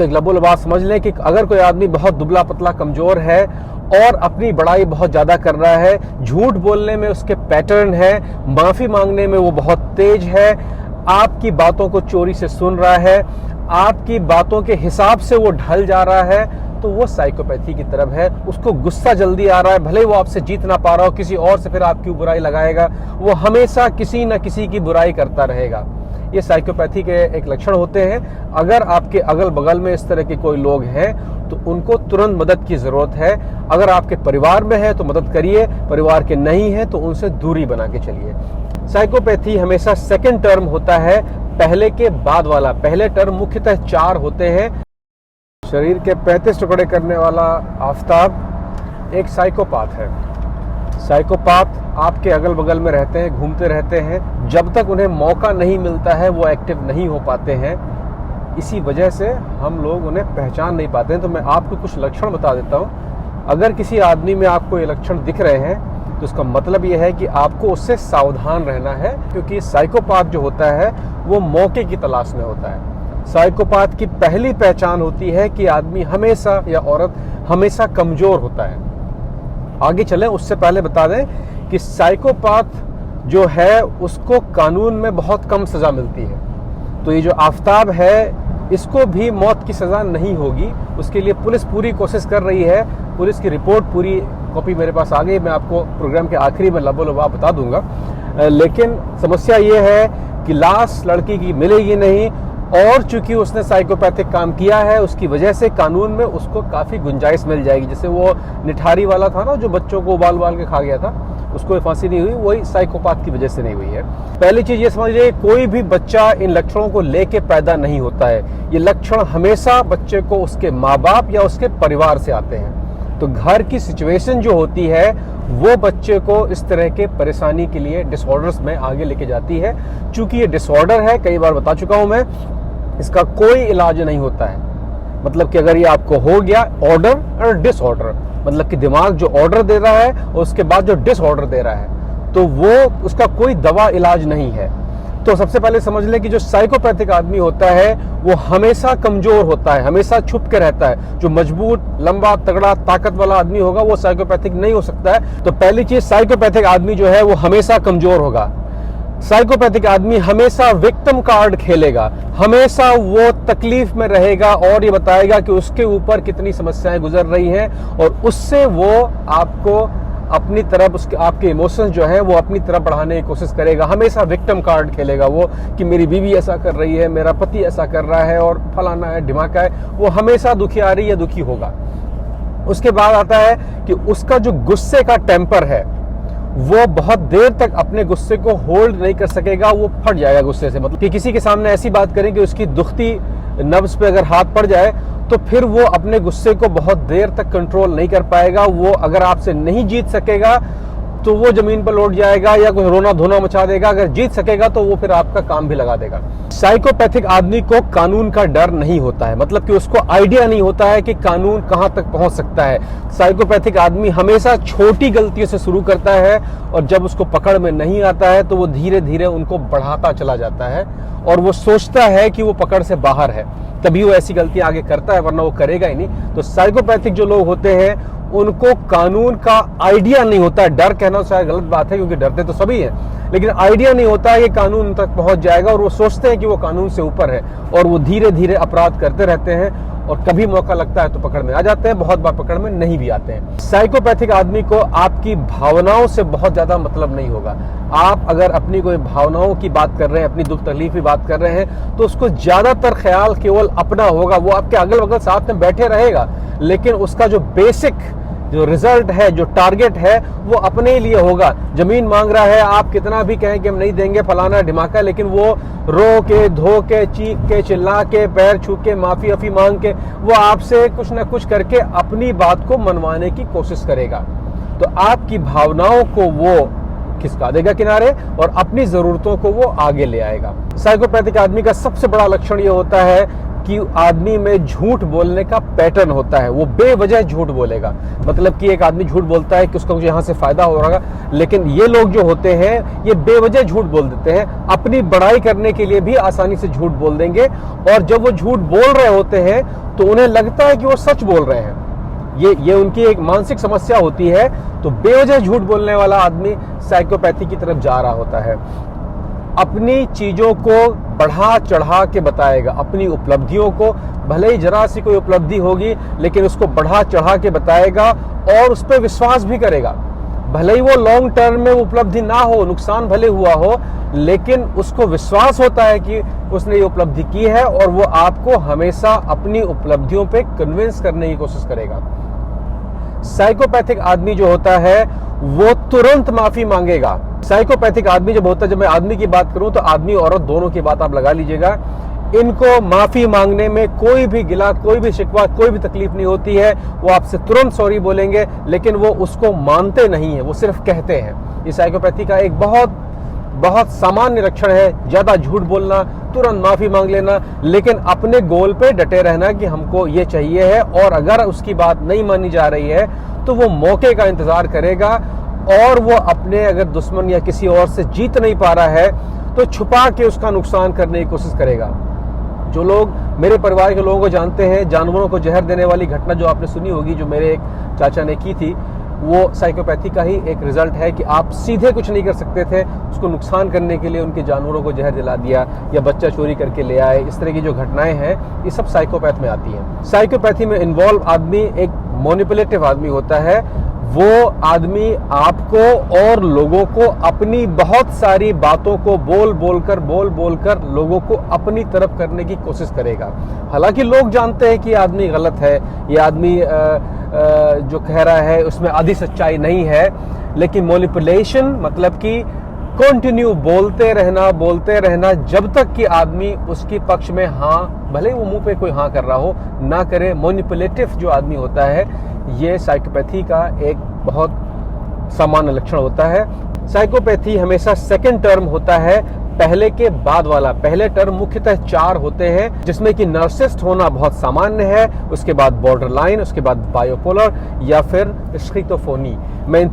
तो एक लबोलबास समझ लें कि अगर कोई आदमी बहुत दुबला पतला कमजोर है और अपनी बड़ाई बहुत ज़्यादा कर रहा है, झूठ बोलने में उसके पैटर्न है, माफ़ी मांगने में वो बहुत तेज है, आपकी बातों को चोरी से सुन रहा है, आपकी बातों के हिसाब से वो ढल जा रहा है, तो वो साइकोपैथी की तरफ है। उसको गुस्सा जल्दी आ रहा है, भले वो आपसे जीत ना पा रहा हो, किसी और से फिर आपकी बुराई लगाएगा, वो हमेशा किसी न किसी की बुराई करता रहेगा। ये साइकोपैथी के एक लक्षण होते हैं। अगर आपके अगल बगल में इस तरह के कोई लोग हैं तो उनको तुरंत मदद की जरूरत है। अगर आपके परिवार में है तो मदद करिए, परिवार के नहीं है तो उनसे दूरी बना के चलिए। साइकोपैथी हमेशा सेकंड टर्म होता है, पहले के बाद वाला। पहले टर्म मुख्यतः 4 होते हैं। शरीर के 35 टुकड़े करने वाला आफताब एक साइकोपाथ है। साइकोपाथ आपके अगल बगल में रहते हैं, घूमते रहते हैं। जब तक उन्हें मौका नहीं मिलता है वो एक्टिव नहीं हो पाते हैं। इसी वजह से हम लोग उन्हें पहचान नहीं पाते हैं। तो मैं आपको कुछ लक्षण बता देता हूँ। अगर किसी आदमी में आपको ये लक्षण दिख रहे हैं तो इसका मतलब ये है कि आपको उससे सावधान रहना है, क्योंकि साइकोपाथ जो होता है वो मौके की तलाश में होता है। साइकोपाथ की पहली पहचान होती है कि आदमी हमेशा या औरत हमेशा कमजोर होता है। आगे चलें उससे पहले बता दें कि साइकोपाथ जो है उसको कानून में बहुत कम सजा मिलती है। तो ये जो आफताब है इसको भी मौत की सजा नहीं होगी। उसके लिए पुलिस पूरी कोशिश कर रही है। पुलिस की रिपोर्ट पूरी कॉपी मेरे पास आ गई, मैं आपको प्रोग्राम के आखिरी में लबोलबाब बता दूंगा। लेकिन समस्या ये है कि लाश लड़की की मिलेगी नहीं, और चूंकि उसने साइकोपैथिक काम किया है उसकी वजह से कानून में उसको काफी गुंजाइश मिल जाएगी। जैसे वो निठारी वाला था ना जो बच्चों को उबाल उबाल के खा गया था, उसको फांसी नहीं हुई, वही साइकोपाथ की वजह से नहीं हुई है। पहली चीज ये समझिए, कोई भी बच्चा इन लक्षणों को लेके पैदा नहीं होता है। ये लक्षण हमेशा बच्चे को उसके माँ बाप या उसके परिवार से आते हैं। तो घर की सिचुएशन जो होती है वो बच्चे को इस तरह के परेशानी के लिए डिसऑर्डर्स में आगे लेके जाती है। चूंकि ये डिसऑर्डर है, कई बार बता चुका हूं मैं, इसका कोई इलाज नहीं होता है। मतलब कि अगर ये आपको हो गया ऑर्डर और डिसऑर्डर, मतलब कि दिमाग जो ऑर्डर दे रहा है और उसके बाद जो डिसऑर्डर दे रहा है, तो वो उसका कोई दवा इलाज नहीं है। तो सबसे पहले समझ लें कि जो साइकोपैथिक आदमी होता है वो हमेशा कमजोर होता है, हमेशा छुप के रहता है। जो मजबूत, लंबा, तगड़ा, ताकत वाला आदमी होगा वो साइकोपैथिक नहीं हो सकता है। तो पहली चीज, साइकोपैथिक आदमी जो है वो हमेशा कमजोर होगा। साइकोपैथिक आदमी हमेशा विक्टिम कार्ड खेलेगा, हमेशा वो तकलीफ में रहेगा और ये बताएगा कि उसके ऊपर कितनी समस्याएं गुजर रही हैं, और उससे वो आपको अपनी तरफ, उसके आपके इमोशंस जो है वो अपनी तरफ बढ़ाने की कोशिश करेगा। हमेशा विक्टिम कार्ड खेलेगा वो कि मेरी बीवी ऐसा कर रही है, मेरा पति ऐसा कर रहा है, और फलाना है, ढिमाका है। वो हमेशा दुखियारी या दुखी होगा। उसके बाद आता है कि उसका जो गुस्से का टेम्पर है वो बहुत देर तक अपने गुस्से को होल्ड नहीं कर सकेगा, वो फट जाएगा गुस्से से। मतलब कि किसी के सामने ऐसी बात करें कि उसकी दुखती नब्ज पे अगर हाथ पड़ जाए तो फिर वो अपने गुस्से को बहुत देर तक कंट्रोल नहीं कर पाएगा। वो अगर आपसे नहीं जीत सकेगा तो वो जमीन पर लौट जाएगा या कोई रोना धोना मचा देगा। अगर जीत सकेगा तो वो फिर आपका काम भी लगा देगा। साइकोपैथिक आदमी को कानून का डर नहीं होता है, मतलब कि उसको आइडिया नहीं होता है कि कानून कहां तक पहुंच सकता है। साइकोपैथिक आदमी हमेशा छोटी गलतियों से शुरू करता है, और जब उसको पकड़ में नहीं आता है तो वो धीरे धीरे उनको बढ़ाता चला जाता है, और वो सोचता है कि वो पकड़ से बाहर है, तभी वो ऐसी गलतियां आगे करता है, वरना वो करेगा ही नहीं। तो साइकोपैथिक जो लोग होते हैं उनको कानून का आइडिया नहीं होता है। डर कहना शायद गलत बात है, क्योंकि डरते तो सभी हैं, लेकिन आइडिया नहीं होता है कि कानून तक पहुंच जाएगा, और वो सोचते हैं कि वो कानून से ऊपर है, और वो धीरे धीरे अपराध करते रहते हैं, और कभी मौका लगता है तो पकड़ में आ जाते हैं, बहुत बार पकड़ में नहीं भी आते हैं। साइकोपैथिक आदमी को आपकी भावनाओं से बहुत ज्यादा मतलब नहीं होगा। आप अगर अपनी कोई भावनाओं की बात कर रहे हैं, अपनी दुख तकलीफ की बात कर रहे हैं, तो उसको ज्यादातर ख्याल केवल अपना होगा। वो आपके अगल बगल साथ में बैठे रहेगा, लेकिन उसका जो बेसिक जो रिजल्ट है, जो टारगेट है, वो अपने लिए होगा। जमीन मांग रहा है, आप कितना भी कहें कि हम नहीं देंगे, फलाना ढिमाका, लेकिन वो रो के, धो के, चीख के, चिल्ला के, पैर छू के, माफी अफी मांग के, वो आपसे कुछ ना कुछ करके अपनी बात को मनवाने की कोशिश करेगा। तो आपकी भावनाओं को वो खिसका देगा किनारे, और अपनी जरूरतों को वो आगे ले आएगा। साइकोपैथिक आदमी का सबसे बड़ा लक्षण ये होता है कि आदमी में झूठ बोलने का पैटर्न होता है। वो बेवजह झूठ बोलेगा, मतलब कि एक आदमी झूठ बोलता है कि उसका मुझे यहाँ से फायदा हो रहा, लेकिन ये लोग जो होते हैं ये बेवजह झूठ बोल देते हैं। अपनी बड़ाई करने के लिए भी आसानी से झूठ बोल देंगे, और जब वो झूठ बोल रहे होते हैं तो उन्हें लगता है कि वो सच बोल रहे हैं। ये उनकी एक मानसिक समस्या होती है। तो बेवजह झूठ बोलने वाला आदमी साइकोपैथी की तरफ जा रहा होता है। अपनी चीजों को बढ़ा चढ़ा के बताएगा, अपनी उपलब्धियों को, भले ही जरा सी कोई उपलब्धि होगी लेकिन उसको बढ़ा चढ़ा के बताएगा और उस पर विश्वास भी करेगा। भले ही वो लॉन्ग टर्म में उपलब्धि ना हो, नुकसान भले हुआ हो, लेकिन उसको विश्वास होता है कि उसने ये उपलब्धि की है और वो आपको हमेशा अपनी उपलब्धियों पे कन्विंस करने की कोशिश करेगा। साइकोपैथिक आदमी जो होता है वो तुरंत माफी मांगेगा। साइकोपैथिक आदमी जब होता है, जब मैं आदमी की बात करूं तो आदमी औरत दोनों की बात आप लगा लीजिएगा, इनको माफी मांगने में कोई भी गिला, कोई भी शिकवा, कोई भी तकलीफ नहीं होती है। वो आपसे तुरंत सॉरी बोलेंगे, लेकिन वो उसको मानते नहीं है, वो सिर्फ कहते हैं। ये साइकोपैथी का एक बहुत सामान्य लक्षण है, ज्यादा झूठ बोलना, तुरंत माफी मांग लेना, लेकिन अपने गोल पे डटे रहना कि हमको ये चाहिए है, और अगर उसकी बात नहीं मानी जा रही है तो वो मौके का इंतजार करेगा और वो अपने अगर दुश्मन या किसी और से जीत नहीं पा रहा है तो छुपा के उसका नुकसान करने की कोशिश करेगा। जो लोग मेरे परिवार के लोगों को जानते हैं, जानवरों को जहर देने वाली घटना जो आपने सुनी होगी, जो मेरे एक चाचा ने की थी, वो साइकोपैथी का ही एक रिजल्ट है कि आप सीधे कुछ नहीं कर सकते थे, उसको नुकसान करने के लिए उनके जानवरों को जहर दिला दिया या बच्चा चोरी करके ले आए। इस तरह की जो घटनाएं हैं ये सब साइकोपैथ में आती हैं। साइकोपैथी में इन्वॉल्व आदमी एक मैनिपुलेटिव आदमी होता है। वो आदमी आपको और लोगों को अपनी बहुत सारी बातों को बोल बोलकर लोगों को अपनी तरफ करने की कोशिश करेगा। हालांकि लोग जानते हैं कि ये आदमी गलत है, ये आदमी जो कह रहा है उसमें आधी सच्चाई नहीं है, लेकिन मैनिपुलेशन मतलब कि कंटिन्यू बोलते रहना जब तक कि आदमी उसके पक्ष में हाँ, भले वो मुंह पे कोई हाँ कर रहा हो, ना करे। मैनिपुलेटिव जो आदमी होता है ये साइकोपैथी का एक बहुत सामान्य लक्षण होता है। साइकोपैथी हमेशा सेकंड टर्म होता है पहले के बाद वाला। पहले टर्म मुख्यतः 4 होते हैं, जिसमें कि नार्सिसिस्ट होना बहुत सामान्य है, उसके बाद बॉर्डरलाइन, उसके बाद बायोपोलर या फिर स्किज़ोफ्रेनी। मैं इन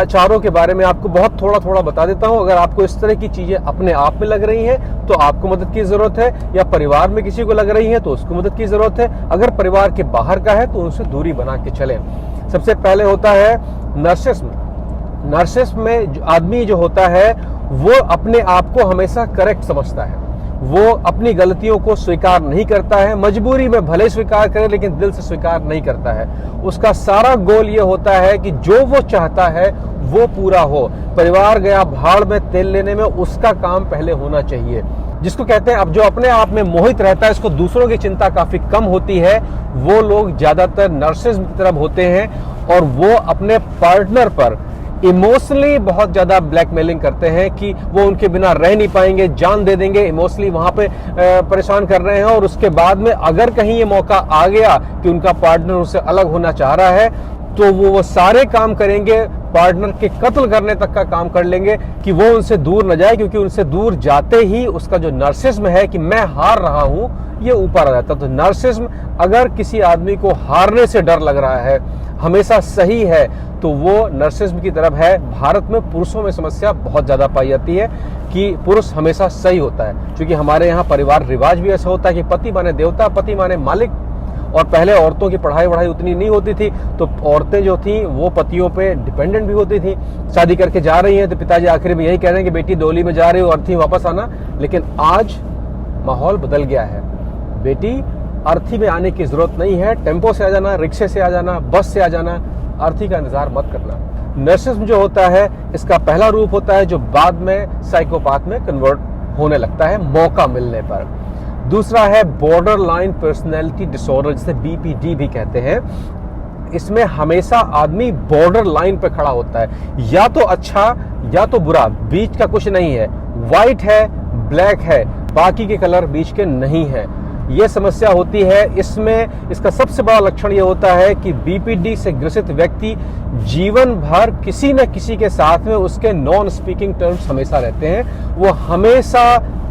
चारों के बारे में आपको बहुत थोड़ा बता देता हूं। अगर आपको इस तरह की चीजें अपने आप में लग रही हैं तो आपको मदद की जरूरत है, या परिवार में किसी को लग रही है तो उसको मदद की जरूरत है। अगर परिवार के बाहर का है तो उनसे दूरी बना के चलें। सबसे पहले होता है नार्सिसिज्म। नार्सिसिज्म में आदमी जो होता है वो अपने आप को हमेशा करेक्ट समझता है, वो अपनी गलतियों को स्वीकार नहीं करता है। मजबूरी में भले स्वीकार करे लेकिन दिल से स्वीकार नहीं करता है। उसका सारा गोल ये होता है कि जो वो चाहता है वो पूरा हो। परिवार गया भाड़ में तेल लेने में, उसका काम पहले होना चाहिए। जिसको कहते हैं, अब जो अपने आप में मोहित रहता है, इसको दूसरों की चिंता काफी कम होती है, वो लोग ज्यादातर नार्सिसिज्म की तरफ होते हैं और वो अपने पार्टनर पर इमोशनली बहुत ज्यादा ब्लैकमेलिंग करते हैं कि वो उनके बिना रह नहीं पाएंगे, जान दे देंगे, इमोशनली वहां पे परेशान कर रहे हैं। और उसके बाद में अगर कहीं ये मौका आ गया कि उनका पार्टनर उससे अलग होना चाह रहा है तो वो सारे काम करेंगे, पार्टनर के कत्ल करने तक का काम कर लेंगे कि वो उनसे दूर न जाए, क्योंकि उनसे दूर जाते ही उसका जो नार्सिसिज्म है कि मैं हार रहा हूं, ये ऊपर आ जाता है। तो नार्सिसिज्म, अगर किसी आदमी को हारने से डर लग रहा है, हमेशा सही है, तो वो नार्सिसिज्म की तरफ है। भारत में पुरुषों में समस्या बहुत ज्यादा पाई जाती है कि पुरुष हमेशा सही होता है, क्योंकि हमारे यहाँ परिवार रिवाज भी ऐसा होता है कि पति माने देवता, पति माने मालिक। और पहले औरतों की पढ़ाई वढ़ाई उतनी नहीं होती थी, तो औरतें जो थी वो पतियों पे डिपेंडेंट भी होती थी। शादी करके जा रही हैं तो पिताजी आखिर में यही कह रहे हैं कि बेटी डोली में जा रही हो, अर्थी वापस आना। लेकिन आज माहौल बदल गया है, बेटी अर्थी में आने की जरूरत नहीं है, टेम्पो से आ जाना, रिक्शे से आ जाना, बस से आ जाना, अर्थी का इंतजार मत करना। नार्सिसिज्म जो होता है, इसका पहला रूप होता है जो बाद में साइकोपैथ में कन्वर्ट होने लगता है मौका मिलने पर। दूसरा है बॉर्डर लाइन पर्सनैलिटी डिसऑर्डर, जिसे BPD भी कहते हैं। इसमें हमेशा आदमी बॉर्डर लाइन पे खड़ा होता है, या तो अच्छा या तो बुरा, बीच का कुछ नहीं है। व्हाइट है, ब्लैक है, बाकी के कलर बीच के नहीं है। ये समस्या होती है। इसमें इसका सबसे बड़ा लक्षण ये होता है कि BPD से ग्रसित व्यक्ति जीवन भर किसी न किसी के साथ में उसके नॉन स्पीकिंग टर्म्स हमेशा रहते हैं। वो हमेशा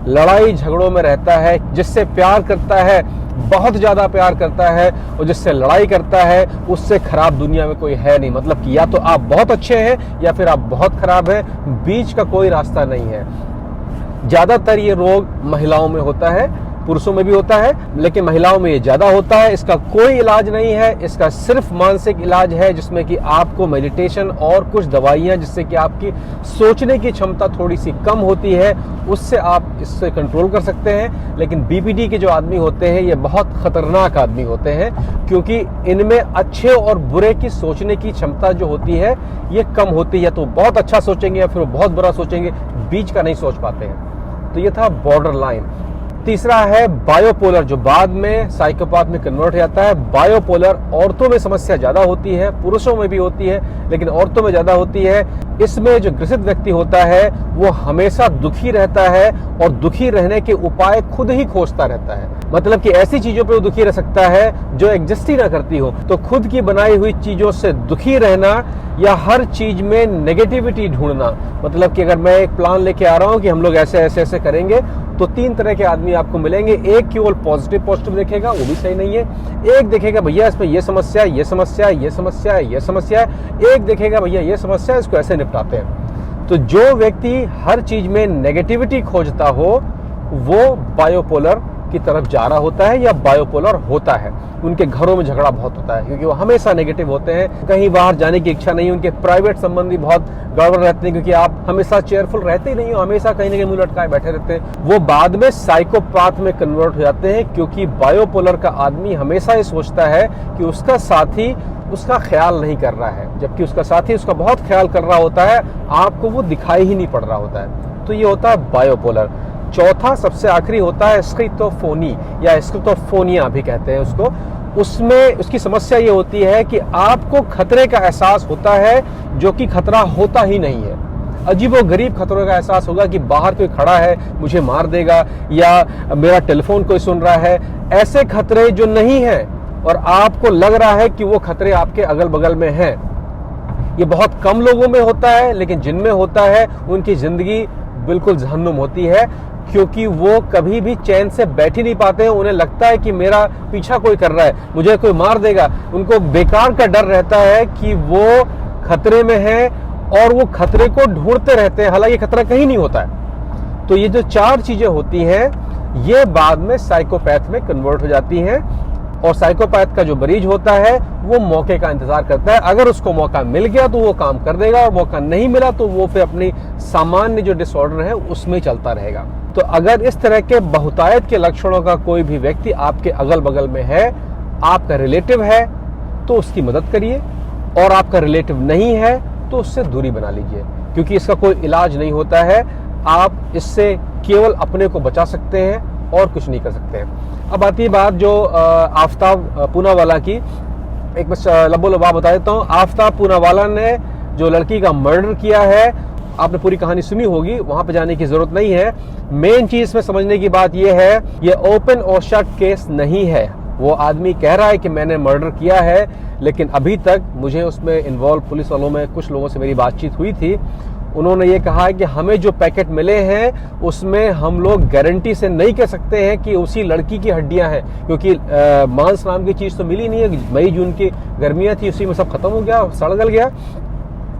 लड़ाई झगड़ों में रहता है। जिससे प्यार करता है, बहुत ज्यादा प्यार करता है, और जिससे लड़ाई करता है, उससे खराब दुनिया में कोई है नहीं। मतलब कि या तो आप बहुत अच्छे हैं या फिर आप बहुत खराब हैं, बीच का कोई रास्ता नहीं है। ज्यादातर ये रोग महिलाओं में होता है, पुरुषों में भी होता है, लेकिन महिलाओं में ये ज्यादा होता है। इसका कोई इलाज नहीं है, इसका सिर्फ मानसिक इलाज है, जिसमें कि आपको मेडिटेशन और कुछ दवाइयां, जिससे कि आपकी सोचने की क्षमता थोड़ी सी कम होती है, उससे आप इससे कंट्रोल कर सकते हैं। लेकिन बीपीडी के जो आदमी होते हैं ये बहुत खतरनाक आदमी होते हैं, क्योंकि इनमें अच्छे और बुरे की सोचने की क्षमता जो होती है ये कम होती है। तो बहुत अच्छा सोचेंगे या फिर बहुत बुरा सोचेंगे, बीच का नहीं सोच पाते हैं। तो ये था बॉर्डर लाइन। तीसरा है बायोपोलर, जो बाद में साइकोपाथ में कन्वर्ट हो जाता है। बायोपोलर औरतों में समस्या ज्यादा होती है, पुरुषों में भी होती है, लेकिन औरतों में ज्यादा होती है। इसमें जो ग्रसित व्यक्ति होता है वो हमेशा दुखी रहता है और दुखी रहने के उपाय खुद ही खोजता रहता है। मतलब कि ऐसी चीजों पे वो दुखी रह सकता है जो एग्जिस्ट ही ना करती हो। तो खुद की बनाई हुई चीजों से दुखी रहना या हर चीज में नेगेटिविटी ढूंढना, मतलब कि अगर मैं एक प्लान लेके आ रहा हूं कि हम लोग ऐसे ऐसे ऐसे करेंगे, तो 3 तरह के आदमी आपको मिलेंगे। एक केवल पॉजिटिव देखेगा, वो भी सही नहीं है। एक देखेगा भैया इसमें ये समस्या, ये समस्या, ये समस्या, ये समस्या। एक देखेगा भैया ये समस्या, इसको ऐसे निपटाते हैं। तो जो व्यक्ति हर चीज में नेगेटिविटी खोजता हो वो बायोपोलर की तरफ जा रहा होता है या बायोपोलर होता है। उनके घरों में झगड़ा बहुत होता है, क्योंकि वो हमेशा नेगेटिव होते हैं। कहीं बाहर जाने की इच्छा नहीं, उनके प्राइवेट संबंधी बहुत गड़बड़ रहते हैं, क्योंकि आप हमेशा चेयरफुल रहते ही नहीं हो, हमेशा कहीं ना कहीं मुंह लटकाए बैठे रहते हैं। वो बाद में साइकोपाथ में कन्वर्ट हो जाते हैं, क्योंकि बायोपोलर का आदमी हमेशा ये सोचता है कि उसका साथी उसका ख्याल नहीं कर रहा है, जबकि उसका साथी उसका बहुत ख्याल कर रहा होता है, आपको वो दिखाई ही नहीं पड़ रहा होता है। तो ये होता है बायोपोलर। चौथा सबसे आखिरी होता है स्किज़ोफ्रेनी या स्किज़ोफ्रेनिया भी कहते हैं उसको। उसमें उसकी समस्या ये होती है कि आपको खतरे का एहसास होता है जो कि खतरा होता ही नहीं है। अजीबोगरीब खतरों का एहसास होगा कि बाहर कोई खड़ा है मुझे मार देगा, या मेरा टेलीफोन कोई सुन रहा है। ऐसे खतरे जो नहीं है और आपको लग रहा है कि वो खतरे आपके अगल बगल में हैं, ये बहुत कम लोगों में होता है, लेकिन जिनमें होता है उनकी जिंदगी बिल्कुल जहन्नुम होती है, क्योंकि वो कभी भी चैन से बैठ ही नहीं पाते हैं। उन्हें लगता है कि मेरा पीछा कोई कर रहा है, मुझे कोई मार देगा। उनको बेकार का डर रहता है कि वो खतरे में है और वो खतरे को ढूंढते रहते हैं, हालांकि खतरा कहीं नहीं होता है। तो ये जो 4 चीजें होती हैं ये बाद में साइकोपैथ में कन्वर्ट हो जाती हैं। और साइकोपैथ का जो मरीज होता है वो मौके का इंतजार करता है। अगर उसको मौका मिल गया तो वो काम कर देगा, और मौका नहीं मिला तो वो फिर अपनी सामान्य जो डिसऑर्डर है उसमें चलता रहेगा। तो अगर इस तरह के बहुतायत के लक्षणों का कोई भी व्यक्ति आपके अगल बगल में है, आपका रिलेटिव है, तो उसकी मदद करिए, और आपका रिलेटिव नहीं है तो उससे दूरी बना लीजिए, क्योंकि इसका कोई इलाज नहीं होता है। आप इससे केवल अपने को बचा सकते हैं और कुछ नहीं कर सकते हैं। अब आती है बात जो आफ्ताब पूनावाला की। एक बस लबो-लबाब बता देता हूँ। आफ्ताब पूनावाला ने जो लड़की का मर्डर किया है, आपने पूरी कहानी सुनी होगी, वहां पे जाने की जरूरत नहीं है। मेन चीज में समझने की बात यह है, ये ओपन और शट केस नहीं है। वो आदमी कह रहा है कि मैंने मर्डर किया है, लेकिन अभी तक मुझे उसमें इन्वॉल्व पुलिस वालों में कुछ लोगों से मेरी बातचीत हुई थी। उन्होंने ये कहा है कि हमें जो पैकेट मिले हैं उसमें हम लोग गारंटी से नहीं कह सकते हैं कि उसी लड़की की हड्डियां हैं, क्योंकि मांस नाम की चीज तो मिली नहीं है। मई जून की गर्मियां थी, उसी में सब खत्म हो गया, सड़ गल गया।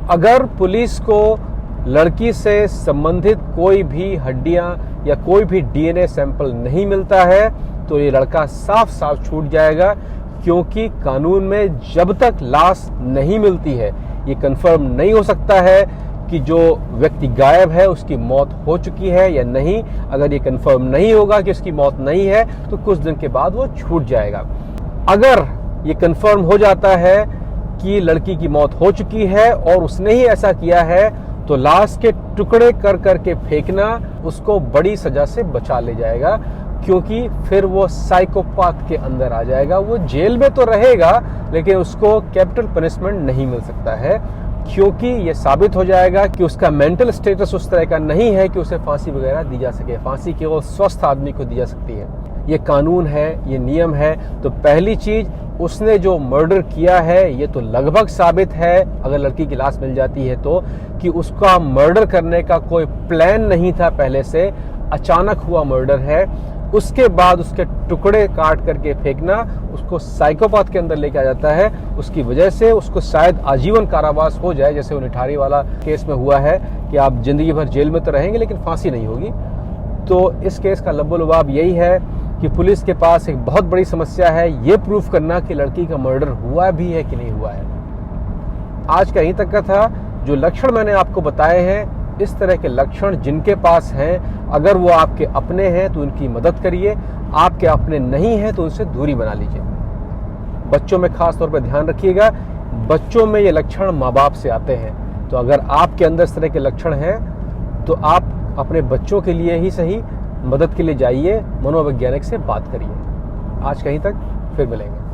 अगर पुलिस को लड़की से संबंधित कोई भी हड्डियां या कोई भी डीएनए सैंपल नहीं मिलता है तो ये लड़का साफ साफ छूट जाएगा, क्योंकि कानून में जब तक लाश नहीं मिलती है ये कंफर्म नहीं हो सकता है कि जो व्यक्ति गायब है उसकी मौत हो चुकी है या नहीं। अगर ये कंफर्म नहीं होगा कि उसकी मौत नहीं है तो कुछ दिन के बाद वो छूट जाएगा। अगर ये कंफर्म हो जाता है कि लड़की की मौत हो चुकी है और उसने ही ऐसा किया है, तो लाश के टुकड़े कर करके फेंकना उसको बड़ी सजा से बचा ले जाएगा, क्योंकि फिर वो साइकोपाथ के अंदर आ जाएगा। वो जेल में तो रहेगा लेकिन उसको कैपिटल पनिशमेंट नहीं मिल सकता है, क्योंकि ये साबित हो जाएगा कि उसका मेंटल स्टेटस उस तरह का नहीं है कि उसे फांसी वगैरह दी जा सके। फांसी केवल स्वस्थ आदमी को दी जा सकती है। ये कानून है, ये नियम है। तो पहली चीज, उसने जो मर्डर किया है ये तो लगभग साबित है, अगर लड़की की लाश मिल जाती है तो, कि उसका मर्डर करने का कोई प्लान नहीं था पहले से, अचानक हुआ मर्डर है। उसके बाद उसके टुकड़े काट करके फेंकना उसको साइकोपाथ के अंदर लेके आ जाता है। उसकी वजह से उसको शायद आजीवन कारावास हो जाए, जैसे वो निठारी वाला केस में हुआ है कि आप जिंदगी भर जेल में तो रहेंगे लेकिन फांसी नहीं होगी। तो इस केस का लब्बो लुबाब यही है कि पुलिस के पास एक बहुत बड़ी समस्या है ये प्रूफ करना कि लड़की का मर्डर हुआ भी है कि नहीं हुआ है। आज का यहीं तक का था। जो लक्षण मैंने आपको बताए हैं, इस तरह के लक्षण जिनके पास हैं, अगर वो आपके अपने हैं तो उनकी मदद करिए, आपके अपने नहीं हैं तो उनसे दूरी बना लीजिए। बच्चों में खास तौर पर ध्यान रखिएगा, बच्चों में ये लक्षण माँ बाप से आते हैं। तो अगर आपके अंदर इस तरह के लक्षण हैं तो आप अपने बच्चों के लिए ही सही मदद के लिए जाइए, मनोवैज्ञानिक से बात करिए। आज कहीं तक, फिर मिलेंगे।